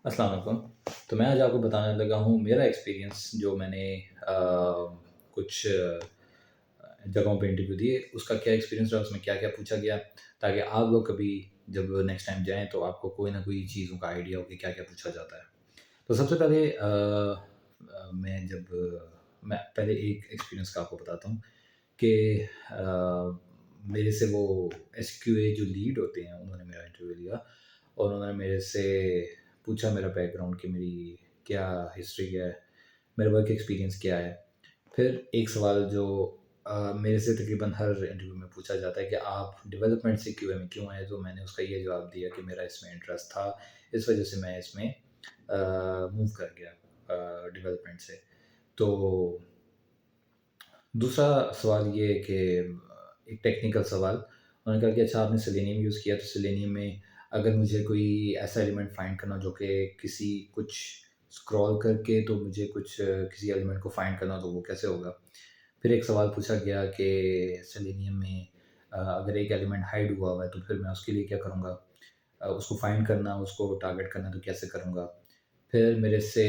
अस्सलाम वालेकुम। तो मैं आज आपको बताने लगा हूँ मेरा एक्सपीरियंस जो मैंने कुछ जगहों पे इंटरव्यू दिए, उसका क्या एक्सपीरियंस रहा, उसमें क्या-क्या पूछा गया, ताकि आप लोग कभी जब नेक्स्ट टाइम जाएँ तो आपको कोई ना कोई चीज़ों का आइडिया हो कि क्या-क्या पूछा जाता है। तो सबसे पहले मैं पहले एक एक्सपीरियंस का आपको बताता हूँ कि मेरे से वो एसक्यूए जो लीड होते हैं, उन्होंने मेरा इंटरव्यू लिया और उन्होंने मेरे से पूछा मेरा बैकग्राउंड कि मेरी क्या हिस्ट्री है, मेरा वर्क एक्सपीरियंस क्या है। फिर एक सवाल जो मेरे से तकरीबन हर इंटरव्यू में पूछा जाता है कि आप डेवलपमेंट से क्यूए में क्यों आए? तो मैंने उसका ये जवाब दिया कि मेरा इसमें इंटरेस्ट था, इस वजह से मैं इसमें मूव कर गया डेवलपमेंट से। तो दूसरा सवाल ये है कि एक टेक्निकल सवाल, उन्होंने कहा कि अच्छा आपने सेलेनियम यूज़ किया, तो सेलेनियम में अगर मुझे कोई ऐसा एलिमेंट फाइंड करना हो जो कि किसी कुछ स्क्रॉल करके तो मुझे किसी एलिमेंट को फाइंड करना हो तो वो कैसे होगा? फिर एक सवाल पूछा गया कि सेलेनियम में अगर एक एलिमेंट हाइड हुआ हुआ है तो फिर मैं उसके लिए क्या करूँगा? उसको फाइंड करना, उसको टारगेट करना तो कैसे करूँगा? फिर मेरे से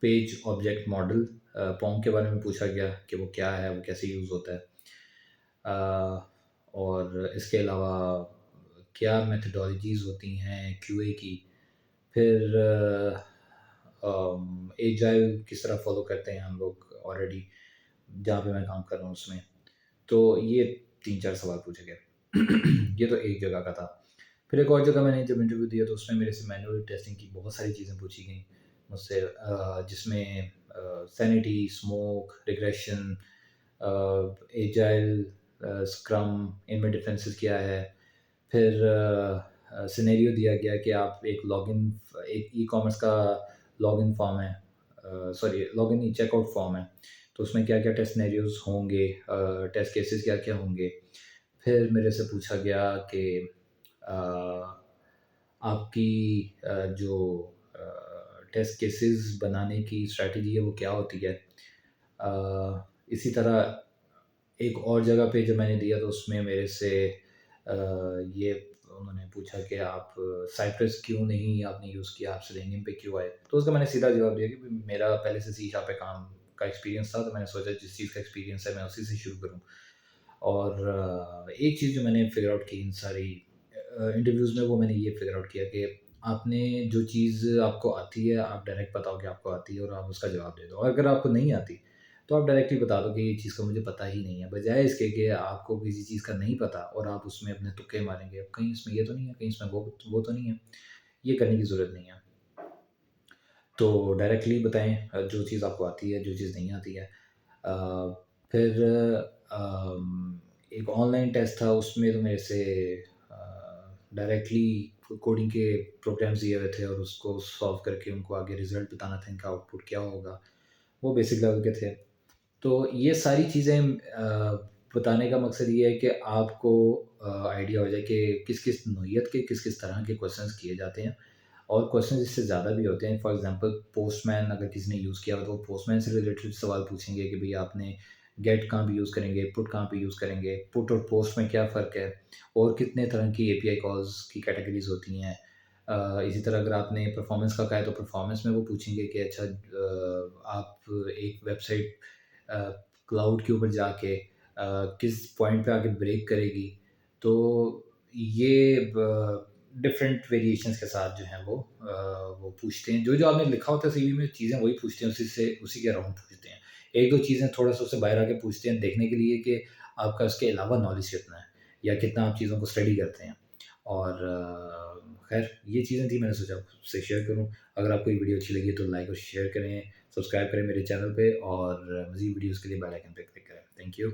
पेज ऑब्जेक्ट मॉडल पॉम के बारे में पूछा गया कि वो क्या है, वो कैसे यूज़ होता है। और इसके अलावा क्या मेथोडोलॉजीज़ होती हैं क्यूए की। फिर एजाइल किस तरह फ़ॉलो करते हैं हम लोग ऑलरेडी जहाँ पे मैं काम कर रहा हूँ उसमें। तो ये 3-4 सवाल पूछे गए। ये तो एक जगह का था। फिर एक और जगह मैंने जब इंटरव्यू दिया तो उसमें मेरे से मैनुअल टेस्टिंग की बहुत सारी चीज़ें पूछी गईं मुझसे, जिसमें sanity, smoke, regression, agile, scrum, इनमें डिफरेंसेस क्या है। फिर सिनेरियो दिया गया कि आप एक ई-कॉमर्स का लॉगिन फॉर्म है, सॉरी लॉगिन नहीं, चेकआउट फॉर्म है, तो उसमें क्या-क्या टेस्ट सिनेरियोज़ होंगे, टेस्ट केसेस क्या-क्या होंगे। फिर मेरे से पूछा गया कि अ, आपकी जो टेस्ट केसेस बनाने की स्ट्रैटेजी है वो क्या होती है? इसी तरह एक और जगह पे जब मैंने दिया तो उसमें मेरे से ये उन्होंने पूछा कि आप साइप्रस क्यों नहीं आपने यूज़ किया, आप सेलेनियम पे क्यों आए? तो उसका मैंने सीधा जवाब दिया कि मेरा पहले से सी शार्प पे काम का एक्सपीरियंस था, तो मैंने सोचा जिस चीज़ का एक्सपीरियंस है मैं उसी से शुरू करूँ। और एक चीज़ जो मैंने फिगर आउट की इन सारी इंटरव्यूज़ में, वो मैंने ये फिगर आउट किया कि आपने जो चीज़ आपको आती है, आप डायरेक्ट बताओ कि आपको आती है और आप उसका जवाब दे दो। और अगर आपको नहीं आती, तो आप डायरेक्टली बता दो कि ये चीज़ का मुझे पता ही नहीं है। बजाय इसके कि आपको किसी चीज़ का नहीं पता और आप उसमें अपने तुक्के मारेंगे, अब कहीं इसमें ये तो नहीं है, कहीं इसमें वो तो नहीं है। ये करने की ज़रूरत नहीं है। तो डायरेक्टली बताएँ जो चीज़ आपको आती है, जो चीज़ नहीं आती है। फिर एक ऑनलाइन टेस्ट था, उसमें तो मेरे से डायरेक्टली कोडिंग के प्रोग्राम्स दिए हुए थे और उसको सॉल्व करके उनको आगे रिज़ल्ट बताना था, इनका आउटपुट क्या होगा। वो बेसिक लेवल के थे। तो ये सारी चीज़ें बताने का मकसद ये है कि आपको आइडिया हो जाए कि किस-किस नौइयत के, किस-किस तरह के क्वेश्चंस किए जाते हैं और क्वेश्चंस इससे ज़्यादा भी होते हैं। फॉर एग्ज़ाम्पल पोस्टमैन अगर किसी ने यूज़ किया हो तो वो पोस्टमैन से रिलेटेड सवाल पूछेंगे कि भई आपने गेट कहाँ पे यूज़ करेंगे, पुट कहाँ पे यूज़ करेंगे, पुट और पोस्ट में क्या फ़र्क है और कितने तरह की एपीआई कॉल्स की कैटेगरीज़ होती हैं। इसी तरह अगर आपने परफॉर्मेंस का कहा है तो परफॉर्मेंस में वो पूछेंगे कि अच्छा आप एक वेबसाइट अ, क्लाउड के ऊपर जाके किस पॉइंट पे आके ब्रेक करेगी। तो ये डिफरेंट वेरिएशंस के साथ जो हैं वो पूछते हैं। जो-जो आपने लिखा होता है सीवी में चीज़ें वही पूछते हैं, उसी के अराउंड पूछते हैं। 1-2 चीज़ें थोड़ा-सा उससे बाहर आके पूछते हैं देखने के लिए कि आपका उसके अलावा नॉलेज कितना है या कितना आप चीज़ों को स्टडी करते हैं। और खैर ये चीज़ें थी, मैंने सोचा आपसे शेयर करूँ। अगर आपको ये वीडियो अच्छी लगी तो लाइक और शेयर करें, सब्सक्राइब करें मेरे चैनल पे और मज़ीद वीडियोज़ के लिए बेल आइकन पे क्लिक करें। Thank you.